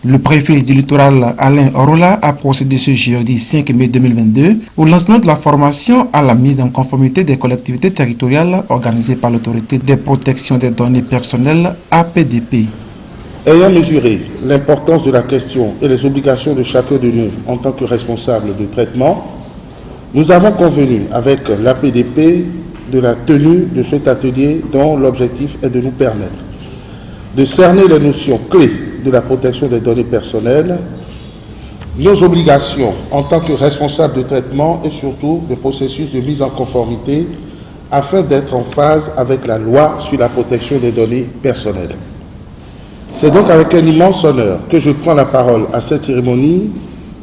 Le préfet du littoral, Alain Orola, a procédé ce jeudi 5 mai 2022 au lancement de la formation à la mise en conformité des collectivités territoriales organisée par l'Autorité de protection des données personnelles, APDP. Ayant mesuré l'importance de la question et les obligations de chacun de nous en tant que responsable de traitement, nous avons convenu avec l'APDP de la tenue de cet atelier dont l'objectif est de nous permettre de cerner les notions clés de la protection des données personnelles, nos obligations en tant que responsable de traitement et surtout le processus de mise en conformité afin d'être en phase avec la loi sur la protection des données personnelles. C'est donc avec un immense honneur que je prends la parole à cette cérémonie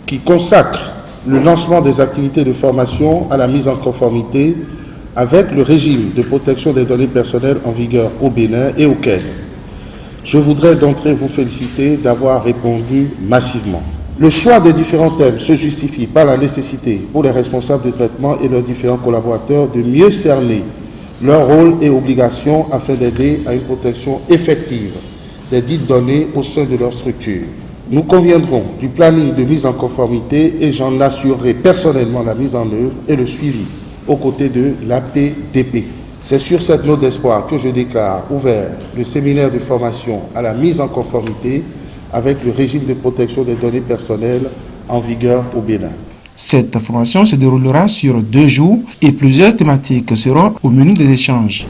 qui consacre le lancement des activités de formation à la mise en conformité avec le régime de protection des données personnelles en vigueur au Bénin et auquel je voudrais d'entrée vous féliciter d'avoir répondu massivement. Le choix des différents thèmes se justifie par la nécessité pour les responsables de traitement et leurs différents collaborateurs de mieux cerner leur rôle et obligations afin d'aider à une protection effective des dites données au sein de leur structure. Nous conviendrons du planning de mise en conformité et j'en assurerai personnellement la mise en œuvre et le suivi aux côtés de l'APDP. C'est sur cette note d'espoir que je déclare ouvert le séminaire de formation à la mise en conformité avec le régime de protection des données personnelles en vigueur au Bénin. Cette formation se déroulera sur 2 jours et plusieurs thématiques seront au menu des échanges.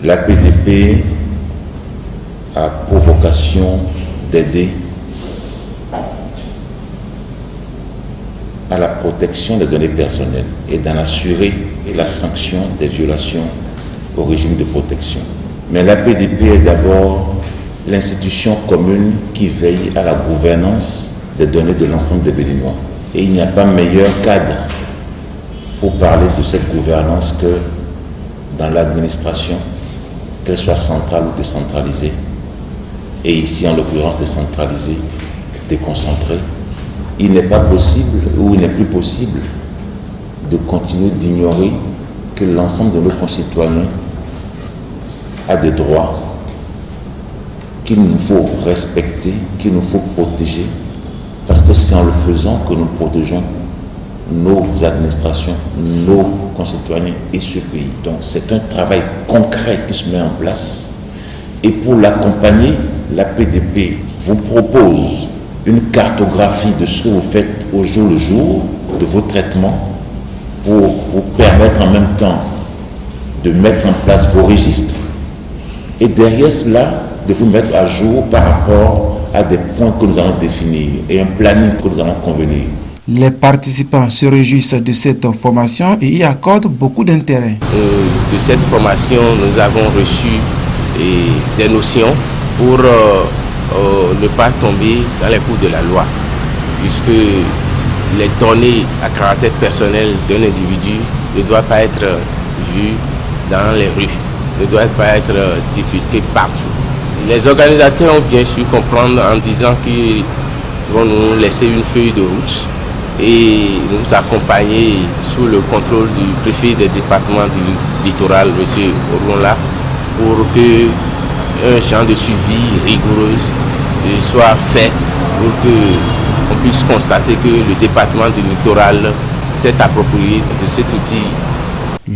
L'APDP a pour vocation d'aider à la protection des données personnelles et d'en assurer la sanction des violations au régime de protection. Mais l'APDP est d'abord l'institution commune qui veille à la gouvernance des données de l'ensemble des Béninois. Et il n'y a pas meilleur cadre pour parler de cette gouvernance que dans l'administration, qu'elle soit centrale ou décentralisée. Et ici, en l'occurrence, décentralisée, déconcentrée. Il n'est pas possible, ou il n'est plus possible, de continuer d'ignorer que l'ensemble de nos concitoyens a des droits qu'il nous faut respecter, qu'il nous faut protéger, parce que c'est en le faisant que nous protégeons nos administrations, nos concitoyens et ce pays. Donc c'est un travail concret qui se met en place. Et pour l'accompagner, l'APDP vous propose une cartographie de ce que vous faites au jour le jour, de vos traitements, pour vous permettre en même temps de mettre en place vos registres et derrière cela, de vous mettre à jour par rapport à des points que nous allons définir et un planning que nous allons convenir. Les participants se réjouissent de cette formation et y accordent beaucoup d'intérêt. De cette formation, nous avons reçu des notions pour ne pas tomber dans les coups de la loi, puisque les données à caractère personnel d'un individu ne doivent pas être vues dans les rues, ne doivent pas être divulguées partout. Les organisateurs ont bien su comprendre en disant qu'ils vont nous laisser une feuille de route et nous accompagner sous le contrôle du préfet des départements du littoral, M. Oronla, pour que un genre de suivi rigoureux soit fait pour qu'on puisse constater que le département du littoral s'est approprié de cet outil.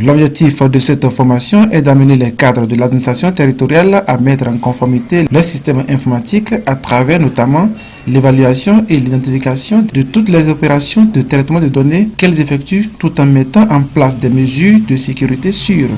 L'objectif de cette formation est d'amener les cadres de l'administration territoriale à mettre en conformité leur système informatique à travers notamment l'évaluation et l'identification de toutes les opérations de traitement de données qu'elles effectuent tout en mettant en place des mesures de sécurité sûres.